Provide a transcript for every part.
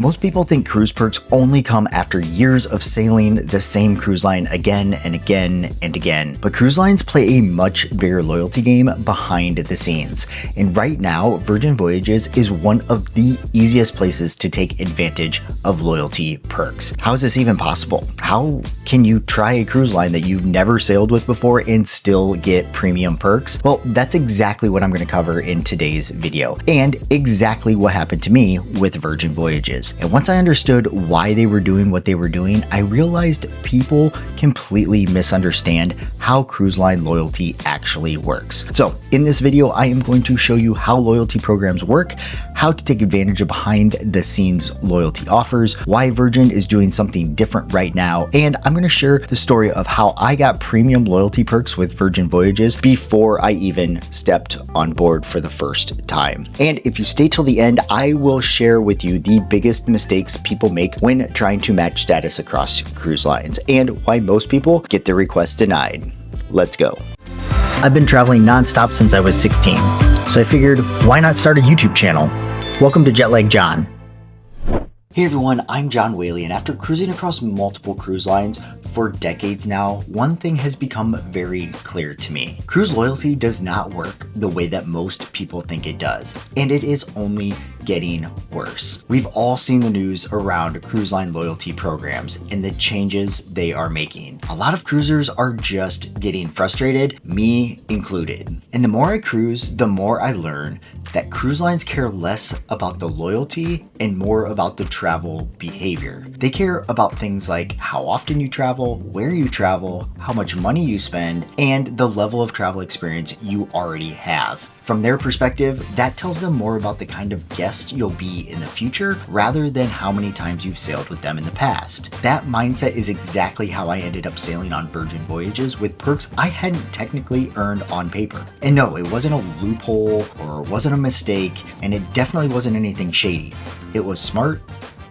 Most people think cruise perks only come after years of sailing the same cruise line again and again and again, but cruise lines play a much bigger loyalty game behind the scenes. And right now, Virgin Voyages is one of the easiest places to take advantage of loyalty perks. How is this even possible? How can you try a cruise line that you've never sailed with before and still get premium perks? Well, that's exactly what I'm going to cover in today's video, and exactly what happened to me with Virgin Voyages. And once I understood why they were doing what they were doing, I realized people completely misunderstand how cruise line loyalty actually works. So in this video, I am going to show you how loyalty programs work, how to take advantage of behind the scenes loyalty offers, why Virgin is doing something different right now, and I'm going to share the story of how I got premium loyalty perks with Virgin Voyages before I even stepped on board for the first time. And if you stay till the end, I will share with you the biggest mistakes people make when trying to match status across cruise lines and why most people get their requests denied. Let's go. I've been traveling nonstop since I was 16, so I figured why not start a YouTube channel? Welcome to Jetlag John. Hey everyone, I'm John Whaley, and after cruising across multiple cruise lines for decades now, one thing has become very clear to me. Cruise loyalty does not work the way that most people think it does, and it is only getting worse. We've all seen the news around cruise line loyalty programs and the changes they are making. A lot of cruisers are just getting frustrated, me included. And the more I cruise, the more I learn that cruise lines care less about the loyalty and more about the travel behavior. They care about things like how often you travel, where you travel, how much money you spend, and the level of travel experience you already have. From their perspective, that tells them more about the kind of guest you'll be in the future rather than how many times you've sailed with them in the past. That mindset is exactly how I ended up sailing on Virgin Voyages with perks I hadn't technically earned on paper. And no, it wasn't a loophole or it wasn't a mistake, and it definitely wasn't anything shady. It was smart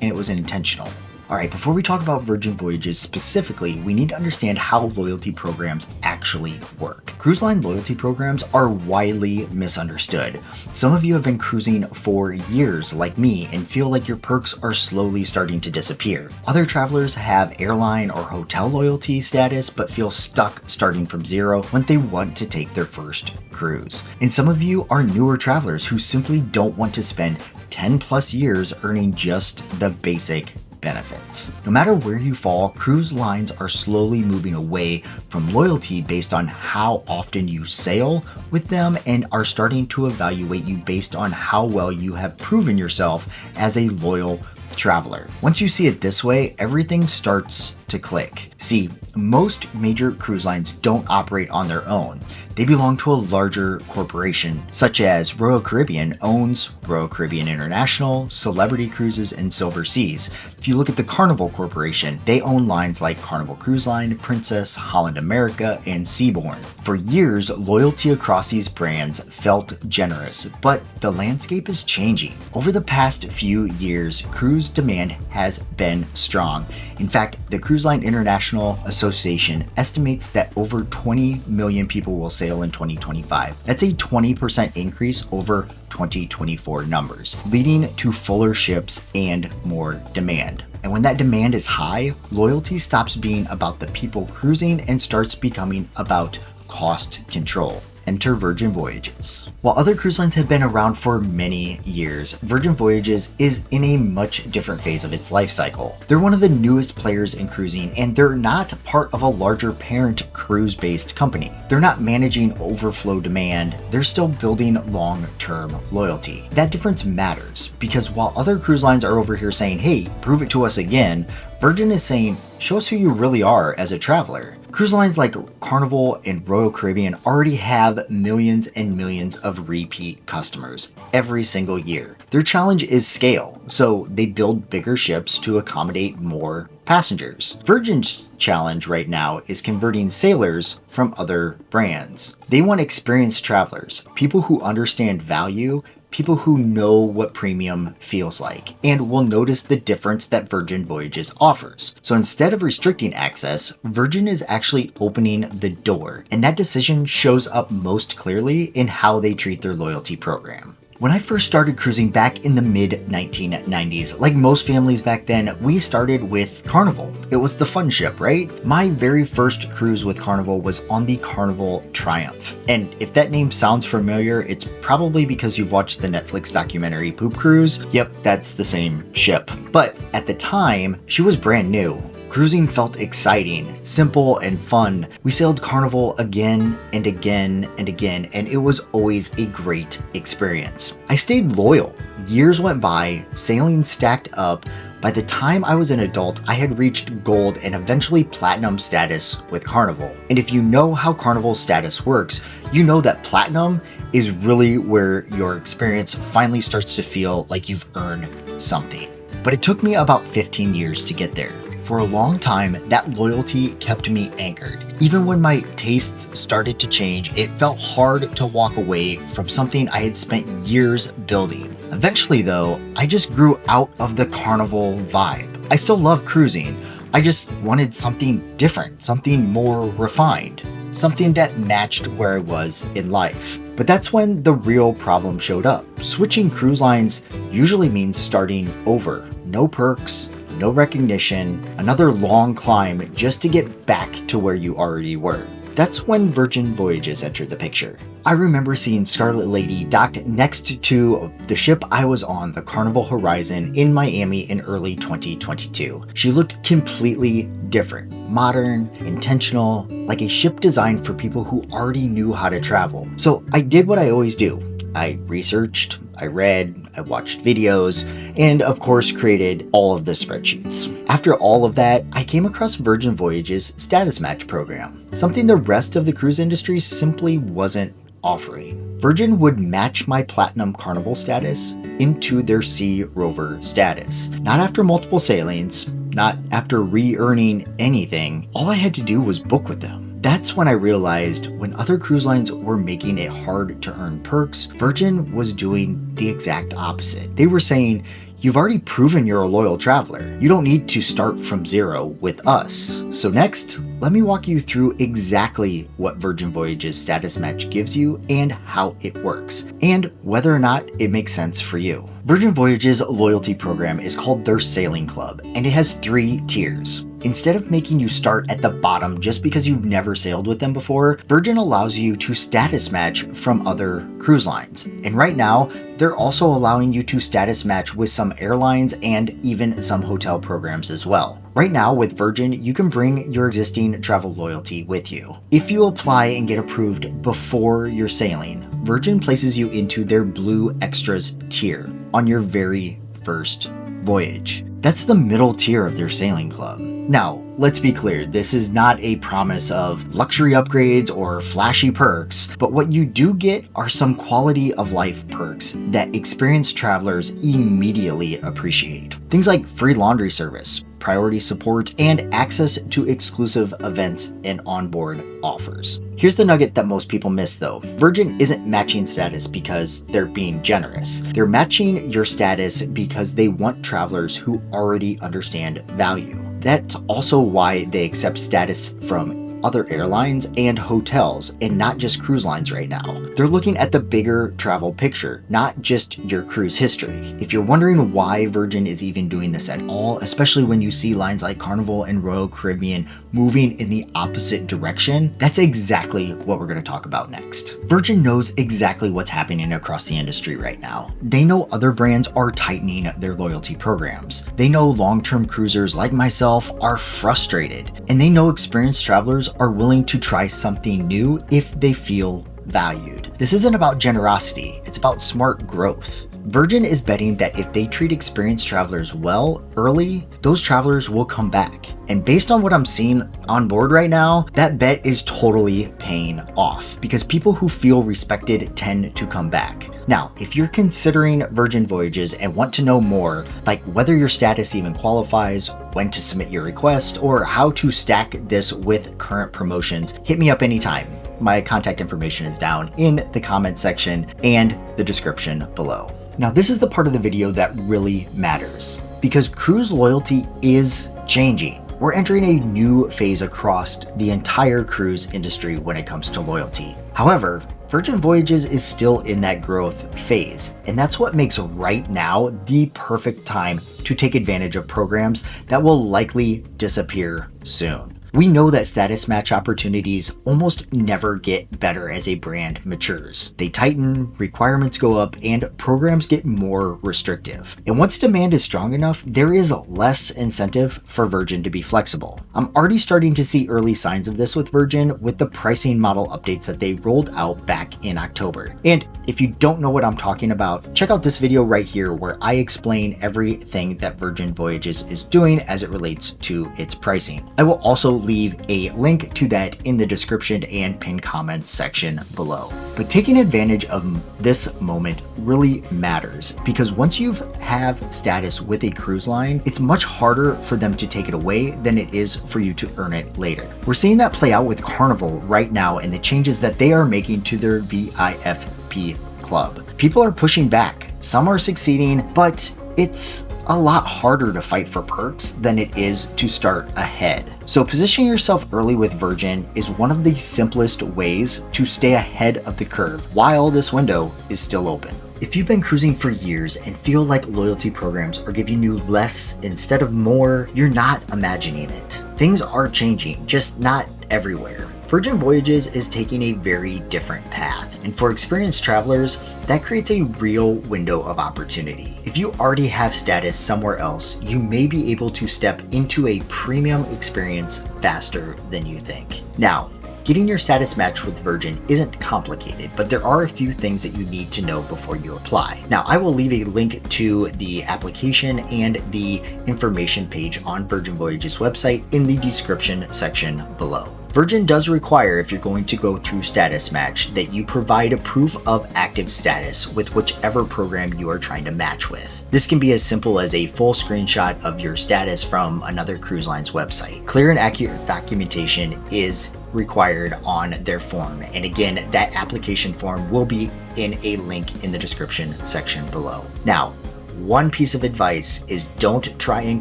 and it was intentional. Alright, before we talk about Virgin Voyages specifically, we need to understand how loyalty programs actually work. Cruise line loyalty programs are widely misunderstood. Some of you have been cruising for years like me and feel like your perks are slowly starting to disappear. Other travelers have airline or hotel loyalty status but feel stuck starting from zero when they want to take their first cruise. And some of you are newer travelers who simply don't want to spend 10 plus years earning just the basic benefits. No matter where you fall, cruise lines are slowly moving away from loyalty based on how often you sail with them and are starting to evaluate you based on how well you have proven yourself as a loyal traveler. Once you see it this way, everything starts to click. See, most major cruise lines don't operate on their own. They belong to a larger corporation, such as Royal Caribbean owns Royal Caribbean International, Celebrity Cruises, and Silver Seas. If you look at the Carnival Corporation, they own lines like Carnival Cruise Line, Princess, Holland America, and Seabourn. For years, loyalty across these brands felt generous, but the landscape is changing. Over the past few years, cruise demand has been strong. In fact, the Cruise Line International Association estimates that over 20 million people will sail in 2025. That's a 20% increase over 2024 numbers, leading to fuller ships and more demand. And when that demand is high, loyalty stops being about the people cruising and starts becoming about cost control. Enter Virgin Voyages. While other cruise lines have been around for many years, Virgin Voyages is in a much different phase of its life cycle. They're one of the newest players in cruising, and they're not part of a larger parent cruise-based company. They're not managing overflow demand, they're still building long-term loyalty. That difference matters, because while other cruise lines are over here saying, hey, prove it to us again, Virgin is saying, show us who you really are as a traveler. Cruise lines like Carnival and Royal Caribbean already have millions and millions of repeat customers every single year. Their challenge is scale, so they build bigger ships to accommodate more passengers. Virgin's challenge right now is converting sailors from other brands. They want experienced travelers, people who understand value, people who know what premium feels like and will notice the difference that Virgin Voyages offers. So instead of restricting access, Virgin is actually opening the door, and that decision shows up most clearly in how they treat their loyalty program. When I first started cruising back in the mid-1990s, like most families back then, we started with Carnival. It was the fun ship, right? My very first cruise with Carnival was on the Carnival Triumph. And if that name sounds familiar, it's probably because you've watched the Netflix documentary Poop Cruise. Yep, that's the same ship. But at the time, she was brand new. Cruising felt exciting, simple, and fun. We sailed Carnival again and again and again, and it was always a great experience. I stayed loyal. Years went by, sailing stacked up. By the time I was an adult, I had reached gold and eventually platinum status with Carnival. And if you know how Carnival status works, you know that platinum is really where your experience finally starts to feel like you've earned something. But it took me about 15 years to get there. For a long time, that loyalty kept me anchored. Even when my tastes started to change, it felt hard to walk away from something I had spent years building. Eventually though, I just grew out of the Carnival vibe. I still love cruising. I just wanted something different, something more refined, something that matched where I was in life. But that's when the real problem showed up. Switching cruise lines usually means starting over. No perks, no recognition, another long climb just to get back to where you already were. That's when Virgin Voyages entered the picture. I remember seeing Scarlet Lady docked next to the ship I was on, the Carnival Horizon, in Miami in early 2022. She looked completely different, modern, intentional, like a ship designed for people who already knew how to travel. So I did what I always do. I researched, I read, I watched videos, and of course created all of the spreadsheets. After all of that, I came across Virgin Voyages' status match program, something the rest of the cruise industry simply wasn't offering. Virgin would match my Platinum Carnival status into their Sea Rover status. Not after multiple sailings, not after re-earning anything. All I had to do was book with them. That's when I realized when other cruise lines were making it hard to earn perks, Virgin was doing the exact opposite. They were saying, you've already proven you're a loyal traveler. You don't need to start from zero with us. So next, let me walk you through exactly what Virgin Voyages status match gives you and how it works, and whether or not it makes sense for you. Virgin Voyages loyalty program is called their Sailing Club, and it has 3 tiers. Instead of making you start at the bottom just because you've never sailed with them before, Virgin allows you to status match from other cruise lines. And right now, they're also allowing you to status match with some airlines and even some hotel programs as well. Right now with Virgin, you can bring your existing travel loyalty with you. If you apply and get approved before you're sailing, Virgin places you into their Blue Extras tier on your very first voyage. That's the middle tier of their sailing club. Now, let's be clear, this is not a promise of luxury upgrades or flashy perks, but what you do get are some quality of life perks that experienced travelers immediately appreciate. Things like free laundry service, priority support, and access to exclusive events and onboard offers. Here's the nugget that most people miss though. Virgin isn't matching status because they're being generous. They're matching your status because they want travelers who already understand value. That's also why they accept status from other airlines and hotels and not just cruise lines right now. They're looking at the bigger travel picture, not just your cruise history. If you're wondering why Virgin is even doing this at all, especially when you see lines like Carnival and Royal Caribbean moving in the opposite direction, that's exactly what we're going to talk about next. Virgin knows exactly what's happening across the industry right now. They know other brands are tightening their loyalty programs. They know long-term cruisers like myself are frustrated, and they know experienced travelers are willing to try something new if they feel valued. This isn't about generosity, it's about smart growth. Virgin is betting that if they treat experienced travelers well early, those travelers will come back. And based on what I'm seeing on board right now, that bet is totally paying off because people who feel respected tend to come back. Now, if you're considering Virgin Voyages and want to know more, like whether your status even qualifies, when to submit your request, or how to stack this with current promotions, hit me up anytime. My contact information is down in the comment section and the description below. Now, this is the part of the video that really matters because cruise loyalty is changing. We're entering a new phase across the entire cruise industry when it comes to loyalty. However, Virgin Voyages is still in that growth phase, and that's what makes right now the perfect time to take advantage of programs that will likely disappear soon. We know that status match opportunities almost never get better as a brand matures. They tighten, requirements go up, and programs get more restrictive. And once demand is strong enough, there is less incentive for Virgin to be flexible. I'm already starting to see early signs of this with Virgin with the pricing model updates that they rolled out back in October. And if you don't know what I'm talking about, check out this video right here where I explain everything that Virgin Voyages is doing as it relates to its pricing. I will also leave a link to that in the description and pinned comments section below. But taking advantage of this moment really matters because once you have status with a cruise line, it's much harder for them to take it away than it is for you to earn it later. We're seeing that play out with Carnival right now and the changes that they are making to their VIFP club. People are pushing back, some are succeeding, but it's a lot harder to fight for perks than it is to start ahead. So positioning yourself early with Virgin is one of the simplest ways to stay ahead of the curve while this window is still open. If you've been cruising for years and feel like loyalty programs are giving you less instead of more, you're not imagining it. Things are changing, just not everywhere. Virgin Voyages is taking a very different path, and for experienced travelers, that creates a real window of opportunity. If you already have status somewhere else, you may be able to step into a premium experience faster than you think. Now, getting your status matched with Virgin isn't complicated, but there are a few things that you need to know before you apply. Now, I will leave a link to the application and the information page on Virgin Voyages website in the description section below. Virgin does require, if you're going to go through status match, that you provide a proof of active status with whichever program you are trying to match with. This can be as simple as a full screenshot of your status from another cruise line's website. Clear and accurate documentation is required on their form, and again, that application form will be in a link in the description section below. Now, one piece of advice is don't try and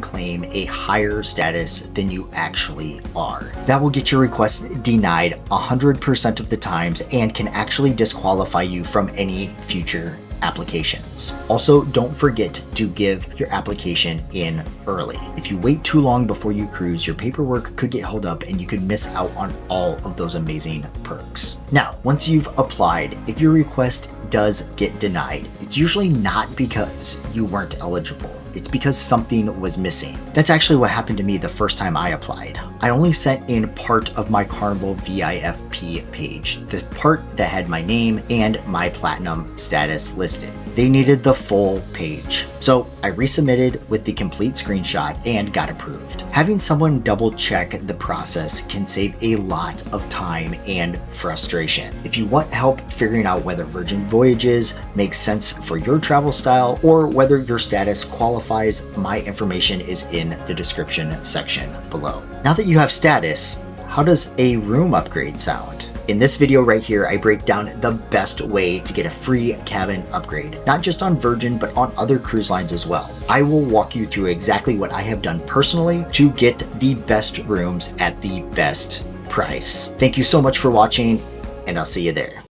claim a higher status than you actually are. That will get your request denied 100% of the times and can actually disqualify you from any future applications. Also, don't forget to give your application in early. If you wait too long before you cruise, your paperwork could get held up and you could miss out on all of those amazing perks. Now, once you've applied, if your request does get denied, it's usually not because you weren't eligible. It's because something was missing. That's actually what happened to me the first time I applied. I only sent in part of my Carnival VIFP page, the part that had my name and my platinum status listed. They needed the full page. So I resubmitted with the complete screenshot and got approved. Having someone double check the process can save a lot of time and frustration. If you want help figuring out whether Virgin Voyages makes sense for your travel style or whether your status qualifies, my information is in the description section below. Now that you have status, how does a room upgrade sound? In this video right here, I break down the best way to get a free cabin upgrade, not just on Virgin, but on other cruise lines as well. I will walk you through exactly what I have done personally to get the best rooms at the best price. Thank you so much for watching, and I'll see you there.